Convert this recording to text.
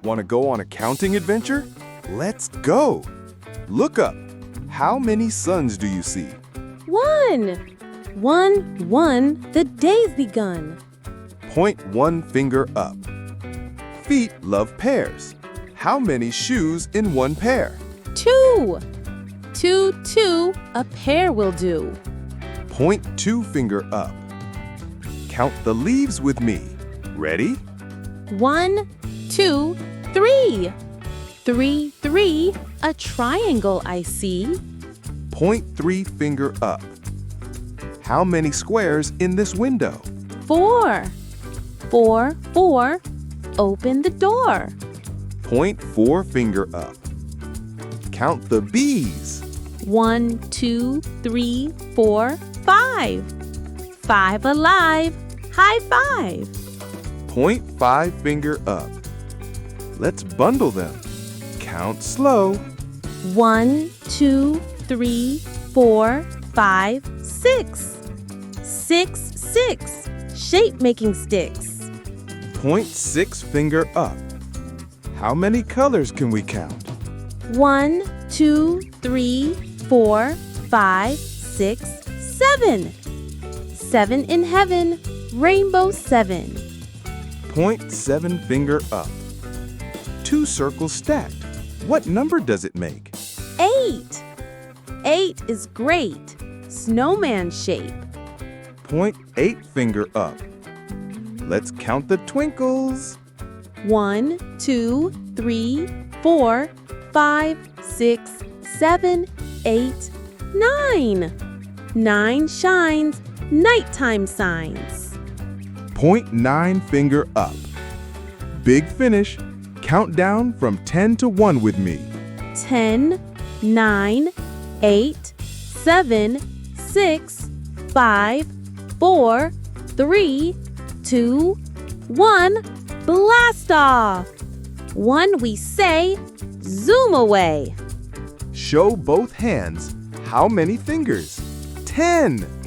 Want to go on a counting adventure? Let's go! Look up. How many suns do you see? 1. 1, 1, the day's begun. Point one finger up. Feet love pairs. How many shoes in one pair? 2. 2, 2, a pair will do. Point two finger up. Count the leaves with me. Ready? 1, 2, 3. 3, 3, a triangle I see. Point three finger up. How many squares in this window? 4. 4, 4, open the door. Point four finger up. Count the bees. 1, 2, 3, 4, 5. 5 alive, high five. Point five finger up. Let's bundle them. Count slow. 1, 2, 3, 4, 5, 6. 6, 6, shape-making sticks. Point six finger up. How many colors can we count? 1, 2, 3, 4, 5, 6, 7. 7 in heaven, rainbow 7. Point seven finger up. Two circles stacked. What number does it make? 8. 8 is great, snowman shape. Point eight finger up. Let's count the twinkles. 1, 2, 3, 4, 5, 6, 7, 8, 9. 9 shines, nighttime signs. Point nine finger up. Big finish. Count down from 10 to 1 with me. 10, 9, 8, 7, 6, 5, 4, 3, 2, 1, blast off! 1 we say, zoom away. Show both hands. How many fingers? 10.